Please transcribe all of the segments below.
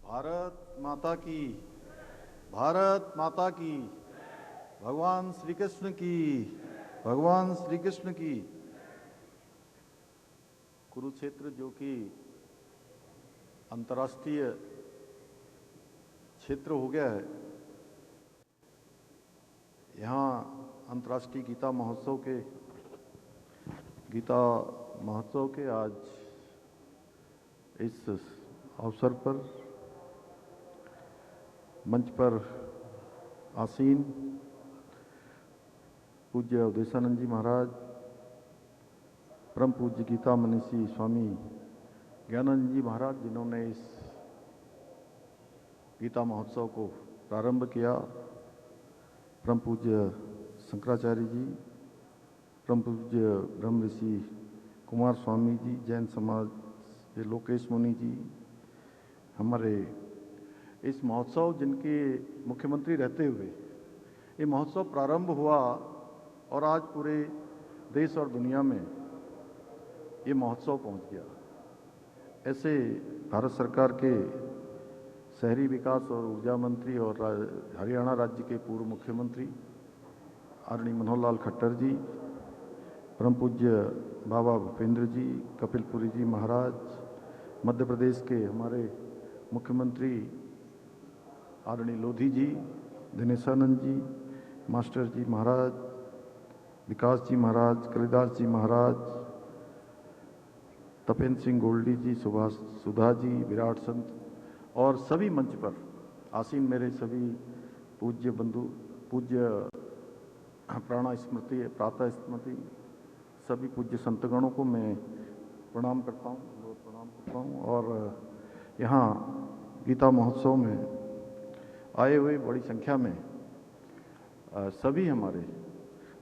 भारत माता की, भारत माता की, भगवान श्री कृष्ण की, भगवान श्री कृष्ण की। कुरुक्षेत्र जो कि अंतर्राष्ट्रीय क्षेत्र हो गया है, यहाँ अंतर्राष्ट्रीय गीता महोत्सव के आज इस अवसर पर मंच पर आसीन पूज्य अवधेशानंद जी महाराज, परम पूज्य गीता मनीषी स्वामी ज्ञानानंद जी महाराज, जिन्होंने इस गीता महोत्सव को प्रारंभ किया, परम पूज्य शंकराचार्य जी, परम पूज्य ब्रह्म ऋषि कुमार स्वामी जी, जैन समाज के लोकेश मुनि जी, हमारे इस महोत्सव जिनके मुख्यमंत्री रहते हुए ये महोत्सव प्रारंभ हुआ और आज पूरे देश और दुनिया में ये महोत्सव पहुंच गया। ऐसे भारत सरकार के शहरी विकास और ऊर्जा मंत्री और हरियाणा राज्य के पूर्व मुख्यमंत्री आदरणीय मनोहर लाल खट्टर जी, परम पूज्य बाबा भूपेंद्र जी, कपिलपुरी जी महाराज, मध्य प्रदेश के हमारे मुख्यमंत्री आदरणीय लोधी जी, दिनेशानंद जी, मास्टर जी महाराज, विकास जी महाराज, कालिदास जी महाराज, तपेंद्र सिंह गोल्डी जी, सुभाष सुधा जी, विराट संत और सभी मंच पर आसीन मेरे सभी पूज्य बंधु, पूज्य प्रातः स्मृति सभी पूज्य संतगणों को मैं प्रणाम करता हूँ और यहाँ गीता महोत्सव में आए हुए बड़ी संख्या में सभी हमारे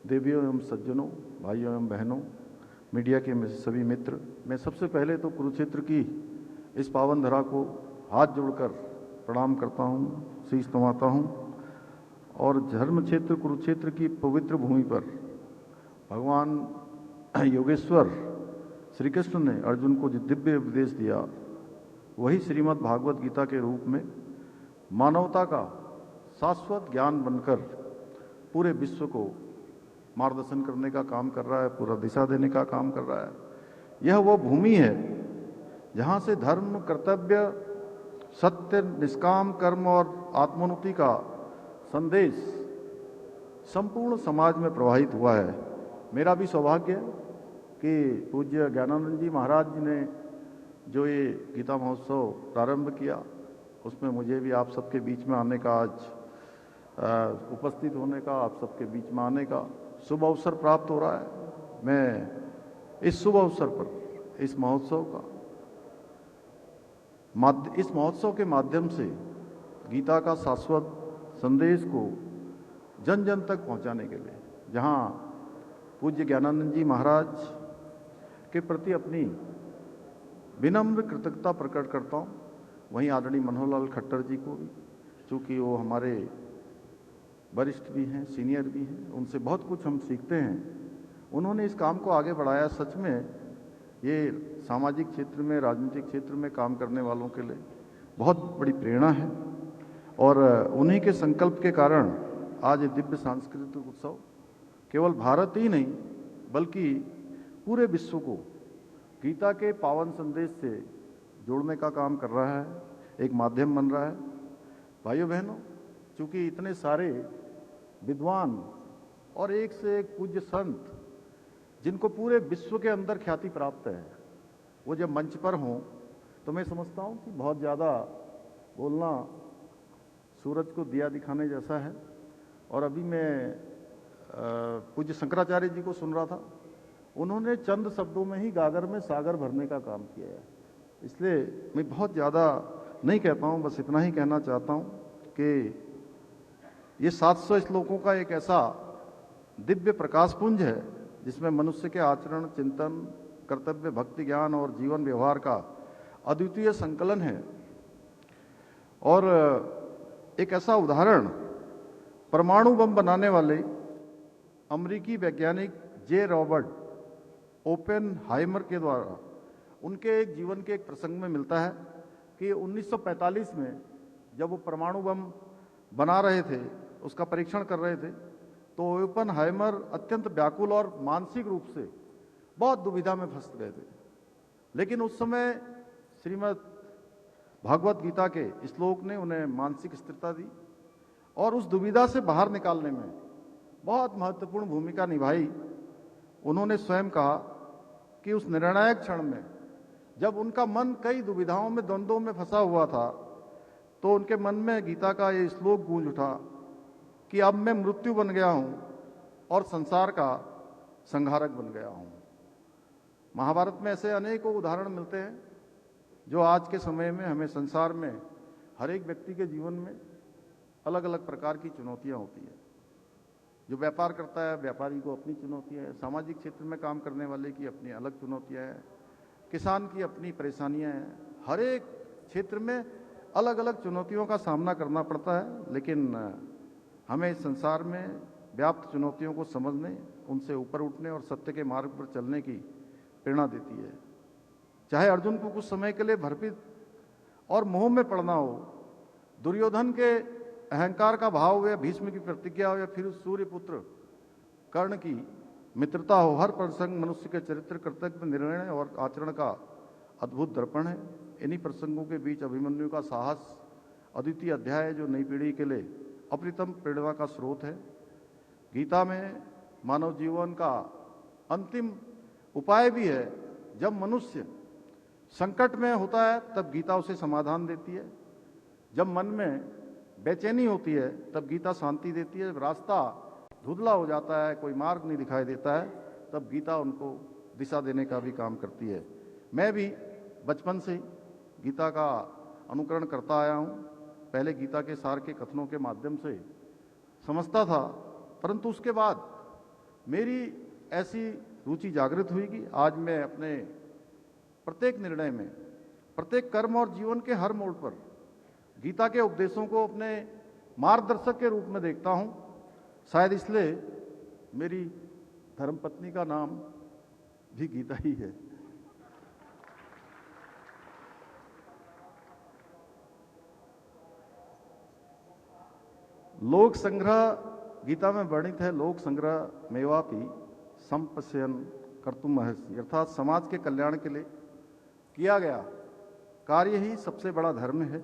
देवियों एवं सज्जनों, भाइयों एवं बहनों, मीडिया के में सभी मित्र, मैं सबसे पहले तो कुरुक्षेत्र की इस पावन धरा को हाथ जोड़कर प्रणाम करता हूँ, शीश नवाता हूँ और धर्म क्षेत्र कुरुक्षेत्र की पवित्र भूमि पर भगवान योगेश्वर श्री कृष्ण ने अर्जुन को जो दिव्य उपदेश दिया, वही श्रीमद् भागवत गीता के रूप में मानवता का शाश्वत ज्ञान बनकर पूरे विश्व को मार्गदर्शन करने का काम कर रहा है, पूरा दिशा देने का काम कर रहा है। यह वो भूमि है जहाँ से धर्म, कर्तव्य, सत्य, निष्काम कर्म और आत्मोन्नति का संदेश संपूर्ण समाज में प्रवाहित हुआ है। मेरा भी सौभाग्य है कि पूज्य ज्ञानानंद जी महाराज जी ने जो ये गीता महोत्सव प्रारंभ किया, उसमें मुझे भी आप सबके बीच में आने का, आज उपस्थित होने का, आप सबके बीच में आने का शुभ अवसर प्राप्त हो रहा है। मैं इस शुभ अवसर पर इस महोत्सव के माध्यम से गीता का शाश्वत संदेश को जन जन तक पहुंचाने के लिए, जहां पूज्य ज्ञानानंद जी महाराज के प्रति अपनी विनम्र कृतज्ञता प्रकट करता हूं, वहीं आदरणीय मनोहर लाल खट्टर जी को भी, चूँकि वो हमारे वरिष्ठ भी हैं, सीनियर भी हैं, उनसे बहुत कुछ हम सीखते हैं। उन्होंने इस काम को आगे बढ़ाया। सच में ये सामाजिक क्षेत्र में, राजनीतिक क्षेत्र में काम करने वालों के लिए बहुत बड़ी प्रेरणा है और उन्हीं के संकल्प के कारण आज ये दिव्य सांस्कृतिक उत्सव केवल भारत ही नहीं बल्कि पूरे विश्व को गीता के पावन संदेश से जोड़ने का काम कर रहा है, एक माध्यम बन रहा है। भाइयों बहनों, चूँकि इतने सारे विद्वान और एक से एक पूज्य संत जिनको पूरे विश्व के अंदर ख्याति प्राप्त है, वो जब मंच पर हों तो मैं समझता हूँ कि बहुत ज़्यादा बोलना सूरज को दिया दिखाने जैसा है। और अभी मैं पूज्य शंकराचार्य जी को सुन रहा था, उन्होंने चंद शब्दों में ही गागर में सागर भरने का काम किया है। इसलिए मैं बहुत ज़्यादा नहीं कहता हूँ, बस इतना ही कहना चाहता हूँ कि ये 700 श्लोकों का एक ऐसा दिव्य प्रकाशपुंज है जिसमें मनुष्य के आचरण, चिंतन, कर्तव्य, भक्ति, ज्ञान और जीवन व्यवहार का अद्वितीय संकलन है। और एक ऐसा उदाहरण परमाणु बम बनाने वाले अमेरिकी वैज्ञानिक जे रॉबर्ट ओपेनहाइमर के द्वारा उनके जीवन के एक प्रसंग में मिलता है, कि 1945 में जब वो परमाणु बम बना रहे थे, उसका परीक्षण कर रहे थे, तो ओपेनहाइमर अत्यंत व्याकुल और मानसिक रूप से बहुत दुविधा में फंस गए थे। लेकिन उस समय श्रीमद् भागवत गीता के श्लोक ने उन्हें मानसिक स्थिरता दी और उस दुविधा से बाहर निकालने में बहुत महत्वपूर्ण भूमिका निभाई। उन्होंने स्वयं कहा कि उस निर्णायक क्षण में जब उनका मन कई दुविधाओं में, द्वंद्वों में फंसा हुआ था, तो उनके मन में गीता का ये श्लोक गूंज उठा कि अब मैं मृत्यु बन गया हूं और संसार का संहारक बन गया हूं। महाभारत में ऐसे अनेकों उदाहरण मिलते हैं जो आज के समय में हमें संसार में हर एक व्यक्ति के जीवन में अलग अलग प्रकार की चुनौतियां होती है। जो व्यापार करता है, व्यापारी को अपनी चुनौतियां है, सामाजिक क्षेत्र में काम करने वाले की अपनी अलग चुनौतियां हैं, किसान की अपनी परेशानियां हैं। हर एक क्षेत्र में अलग अलग चुनौतियों का सामना करना पड़ता है, लेकिन हमें इस संसार में व्याप्त चुनौतियों को समझने, उनसे ऊपर उठने और सत्य के मार्ग पर चलने की प्रेरणा देती है। चाहे अर्जुन को कुछ समय के लिए भ्रमित और मोह में पड़ना हो, दुर्योधन के अहंकार का भाव हो, या भीष्म की प्रतिज्ञा हो, या फिर सूर्यपुत्र कर्ण की मित्रता हो, हर प्रसंग मनुष्य के चरित्र, कर्तव्य, निर्णय और आचरण का अद्भुत दर्पण है। इन्हीं प्रसंगों के बीच अभिमन्यु का साहस अद्वितीय अध्याय है, जो नई पीढ़ी के लिए अप्रतिम प्रेरणा का स्रोत है। गीता में मानव जीवन का अंतिम उपाय भी है। जब मनुष्य संकट में होता है तब गीता उसे समाधान देती है। जब मन में बेचैनी होती है तब गीता शांति देती है। जब रास्ता धुंधला हो जाता है, कोई मार्ग नहीं दिखाई देता है, तब गीता उनको दिशा देने का भी काम करती है। मैं भी बचपन से गीता का अनुकरण करता आया हूँ। पहले गीता के सार के कथनों के माध्यम से समझता था, परंतु उसके बाद मेरी ऐसी रुचि जागृत हुई कि आज मैं अपने प्रत्येक निर्णय में, प्रत्येक कर्म और जीवन के हर मोड़ पर गीता के उपदेशों को अपने मार्गदर्शक के रूप में देखता हूं। शायद इसलिए मेरी धर्मपत्नी का नाम भी गीता ही है। लोक संग्रह गीता में वर्णित है। लोक संग्रह मेवापि संपश्यन कर्तुम महर्षि, अर्थात समाज के कल्याण के लिए किया गया कार्य ही सबसे बड़ा धर्म है।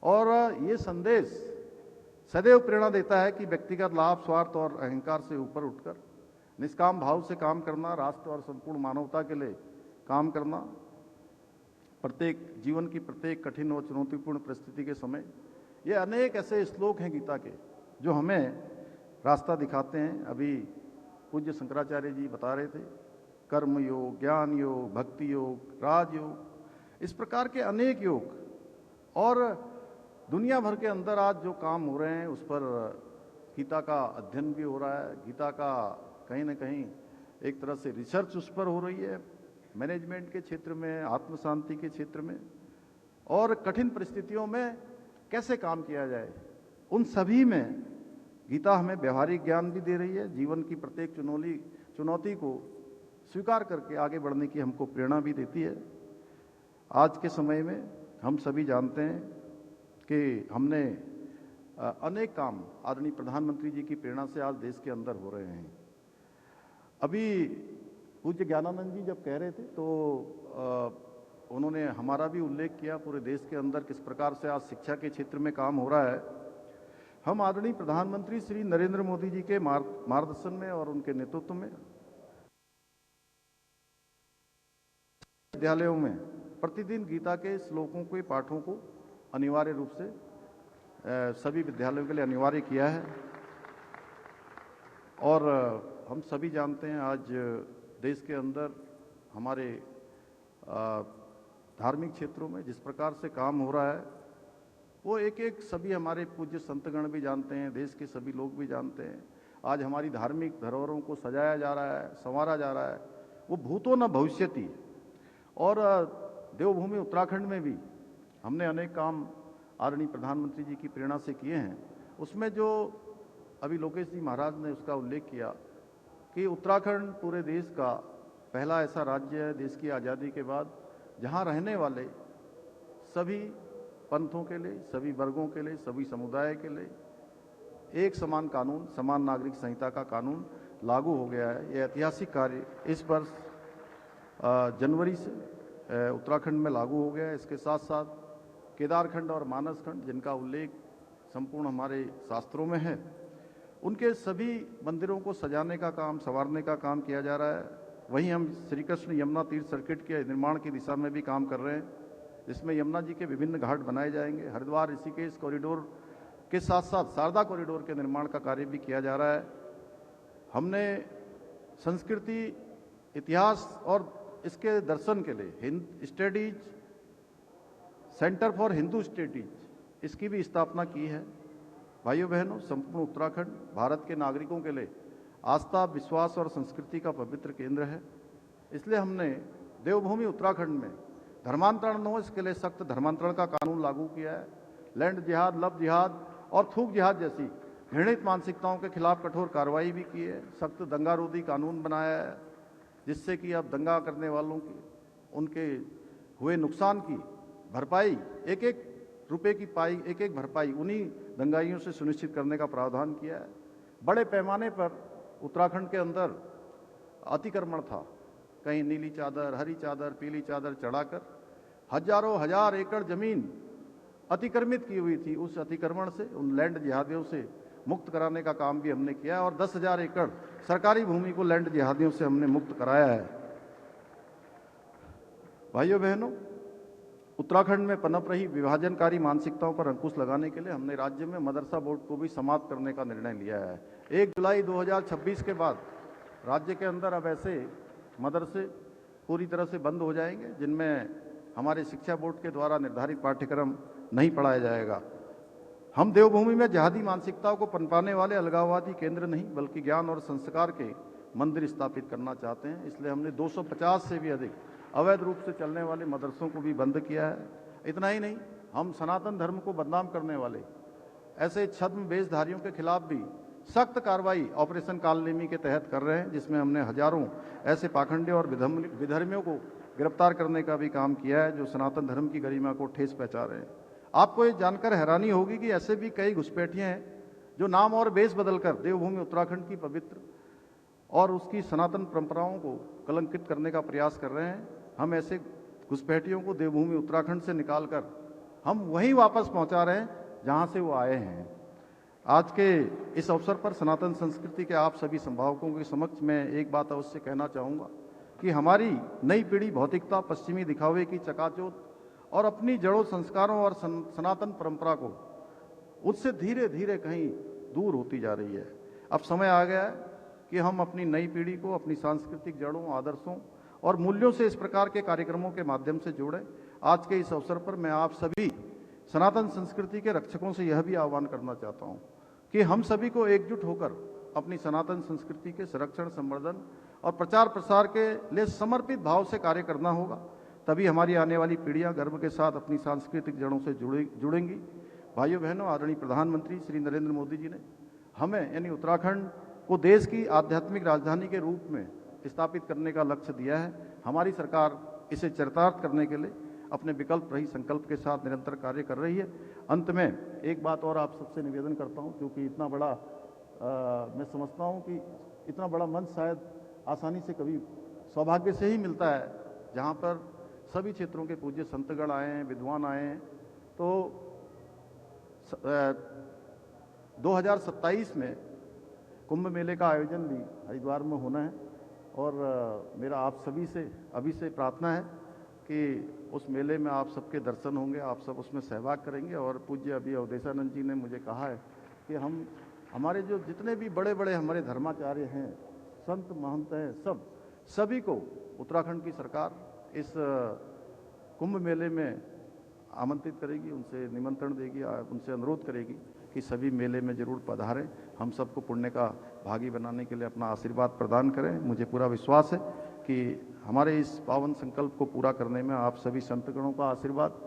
और ये संदेश सदैव प्रेरणा देता है कि व्यक्तिगत लाभ, स्वार्थ और अहंकार से ऊपर उठकर निष्काम भाव से काम करना, राष्ट्र और संपूर्ण मानवता के लिए काम करना, प्रत्येक जीवन की प्रत्येक कठिन और चुनौतीपूर्ण परिस्थिति के समय। ये अनेक ऐसे श्लोक हैं गीता के जो हमें रास्ता दिखाते हैं। अभी पूज्य शंकराचार्य जी बता रहे थे, कर्म योग, ज्ञान योग, भक्ति योग, राजयोग, इस प्रकार के अनेक योग। और दुनिया भर के अंदर आज जो काम हो रहे हैं उस पर गीता का अध्ययन भी हो रहा है। गीता का कहीं ना कहीं एक तरह से रिसर्च उस पर हो रही है, मैनेजमेंट के क्षेत्र में, आत्म शांति के क्षेत्र में, और कठिन परिस्थितियों में कैसे काम किया जाए, उन सभी में गीता हमें व्यवहारिक ज्ञान भी दे रही है। जीवन की प्रत्येक चुनौती को स्वीकार करके आगे बढ़ने की हमको प्रेरणा भी देती है। आज के समय में हम सभी जानते हैं कि हमने अनेक काम आदरणीय प्रधानमंत्री जी की प्रेरणा से आज देश के अंदर हो रहे हैं। अभी पूज्य ज्ञानानंद जी जब कह रहे थे तो उन्होंने हमारा भी उल्लेख किया, पूरे देश के अंदर किस प्रकार से आज शिक्षा के क्षेत्र में काम हो रहा है। हम आदरणीय प्रधानमंत्री श्री नरेंद्र मोदी जी के मार्गदर्शन में और उनके नेतृत्व में विद्यालयों में प्रतिदिन गीता के श्लोकों के पाठों को अनिवार्य रूप से सभी विद्यालयों के लिए अनिवार्य किया है। और हम सभी जानते हैं आज देश के अंदर हमारे धार्मिक क्षेत्रों में जिस प्रकार से काम हो रहा है वो एक एक सभी हमारे पूज्य संतगण भी जानते हैं, देश के सभी लोग भी जानते हैं। आज हमारी धार्मिक धरोहरों को सजाया जा रहा है, संवारा जा रहा है, वो भूतो न भविष्यति। और देवभूमि उत्तराखंड में भी हमने अनेक काम आदरणीय प्रधानमंत्री जी की प्रेरणा से किए हैं। उसमें जो अभी लोकेश जी महाराज ने उसका उल्लेख किया कि उत्तराखंड पूरे देश का पहला ऐसा राज्य है देश की आज़ादी के बाद जहां रहने वाले सभी पंथों के लिए, सभी वर्गों के लिए, सभी समुदाय के लिए एक समान कानून, समान नागरिक संहिता का कानून लागू हो गया है। यह ऐतिहासिक कार्य इस वर्ष जनवरी से उत्तराखंड में लागू हो गया है। इसके साथ साथ केदारखंड और मानसखंड, जिनका उल्लेख संपूर्ण हमारे शास्त्रों में है, उनके सभी मंदिरों को सजाने का काम, संवारने का काम किया जा रहा है। वहीं हम श्री कृष्ण यमुना तीर्थ सर्किट के निर्माण की दिशा में भी काम कर रहे हैं, जिसमें यमुना जी के विभिन्न घाट बनाए जाएंगे। हरिद्वार ऋषिकेश कॉरिडोर के साथ साथ शारदा कॉरिडोर के निर्माण का कार्य भी किया जा रहा है। हमने संस्कृति, इतिहास और इसके दर्शन के लिए studies centre for Hindu studies, इसकी भी स्थापना की है। भाइयों बहनों, संपूर्ण उत्तराखंड भारत के नागरिकों के लिए आस्था, विश्वास और संस्कृति का पवित्र केंद्र है। इसलिए हमने देवभूमि उत्तराखंड में धर्मांतरण न हो, इसके लिए सख्त धर्मांतरण का कानून लागू किया है। लैंड जिहाद, लव जिहाद और थूक जिहाद जैसी घृणित मानसिकताओं के खिलाफ कठोर कार्रवाई भी की है। सख्त दंगारोधी कानून बनाया है, जिससे कि अब दंगा करने वालों की, उनके हुए नुकसान की भरपाई, एक एक रुपए की पाई, एक एक भरपाई उन्हीं दंगाइयों से सुनिश्चित करने का प्रावधान किया है। बड़े पैमाने पर उत्तराखंड के अंदर अतिक्रमण था। कहीं नीली चादर, हरी चादर, पीली चादर चढ़ाकर हजारों हजार एकड़ जमीन अतिक्रमित की हुई थी। उस अतिक्रमण से, उन लैंड जिहादियों से मुक्त कराने का काम भी हमने किया है और 10,000 एकड़ सरकारी भूमि को लैंड जिहादियों से हमने मुक्त कराया है। भाइयों बहनों, उत्तराखंड में पनप रही विभाजनकारी मानसिकताओं पर अंकुश लगाने के लिए हमने राज्य में मदरसा बोर्ड को भी समाप्त करने का निर्णय लिया है। 1 जुलाई 2026 के बाद राज्य के अंदर अब ऐसे मदरसे पूरी तरह से बंद हो जाएंगे जिनमें हमारे शिक्षा बोर्ड के द्वारा निर्धारित पाठ्यक्रम नहीं पढ़ाया जाएगा। हम देवभूमि में जिहादी मानसिकताओं को पनपाने वाले अलगाववादी केंद्र नहीं, बल्कि ज्ञान और संस्कार के मंदिर स्थापित करना चाहते हैं। इसलिए हमने 250 से भी अधिक अवैध रूप से चलने वाले मदरसों को भी बंद किया है। इतना ही नहीं, हम सनातन धर्म को बदनाम करने वाले ऐसे छद्म वेशधारियों के खिलाफ भी सख्त कार्रवाई ऑपरेशन कालनेमी के तहत कर रहे हैं, जिसमें हमने हजारों ऐसे पाखंडी और विधर्मियों को गिरफ्तार करने का भी काम किया है, जो सनातन धर्म की गरिमा को ठेस पहुंचा रहे हैं। आपको ये जानकर हैरानी होगी कि ऐसे भी कई घुसपैठियां हैं जो नाम और बेस बदलकर देवभूमि उत्तराखंड की पवित्र और उसकी सनातन परंपराओं को कलंकित करने का प्रयास कर रहे हैं। हम ऐसे घुसपैठियों को देवभूमि उत्तराखंड से निकालकर हम वहीं वापस पहुंचा रहे हैं जहां से वो आए हैं। आज के इस अवसर पर सनातन संस्कृति के आप सभी संभावकों के समक्ष मैं एक बात अवश्य कहना चाहूँगा कि हमारी नई पीढ़ी भौतिकता, पश्चिमी दिखावे की चकाचौंध और अपनी जड़ों, संस्कारों और सनातन परंपरा को उससे धीरे धीरे कहीं दूर होती जा रही है। अब समय आ गया है कि हम अपनी नई पीढ़ी को अपनी सांस्कृतिक जड़ों, आदर्शों और मूल्यों से इस प्रकार के कार्यक्रमों के माध्यम से जोड़ें। आज के इस अवसर पर मैं आप सभी सनातन संस्कृति के रक्षकों से यह भी आह्वान करना चाहता हूं कि हम सभी को एकजुट होकर अपनी सनातन संस्कृति के संरक्षण, संवर्धन और प्रचार प्रसार के लिए समर्पित भाव से कार्य करना होगा। तभी हमारी आने वाली पीढ़ियां गर्व के साथ अपनी सांस्कृतिक जड़ों से जुड़ेंगी। भाइयों बहनों, आदरणीय प्रधानमंत्री श्री नरेंद्र मोदी जी ने हमें यानी उत्तराखंड को देश की आध्यात्मिक राजधानी के रूप में स्थापित करने का लक्ष्य दिया है। हमारी सरकार इसे चरितार्थ करने के लिए अपने विकल्प रही संकल्प के साथ निरंतर कार्य कर रही है। अंत में एक बात और आप सबसे निवेदन करता हूं, क्योंकि इतना बड़ा मैं समझता हूं कि इतना बड़ा मंच शायद आसानी से कभी सौभाग्य से ही मिलता है, जहां पर सभी क्षेत्रों के पूज्य संतगण आए हैं, विद्वान आए हैं। तो 2027 में कुंभ मेले का आयोजन भी हरिद्वार में होना है और मेरा आप सभी से अभी से प्रार्थना है कि उस मेले में आप सबके दर्शन होंगे, आप सब उसमें सहभाग करेंगे। और पूज्य अभी अवधेशानंद जी ने मुझे कहा है कि हमारे जो जितने भी बड़े बड़े हमारे धर्माचार्य हैं, संत महंत हैं, सभी को उत्तराखंड की सरकार इस कुंभ मेले में आमंत्रित करेगी, उनसे निमंत्रण देगी, उनसे अनुरोध करेगी कि सभी मेले में जरूर पधारें, हम सबको पुण्य का भागी बनाने के लिए अपना आशीर्वाद प्रदान करें। मुझे पूरा विश्वास है कि हमारे इस पावन संकल्प को पूरा करने में आप सभी संतगणों का आशीर्वाद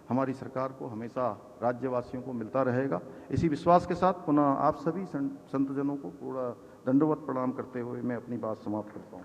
हमारी सरकार को, हमेशा राज्यवासियों को मिलता रहेगा। इसी विश्वास के साथ पुनः आप सभी संतजनों को पूरा दंडवत प्रणाम करते हुए मैं अपनी बात समाप्त करता हूँ।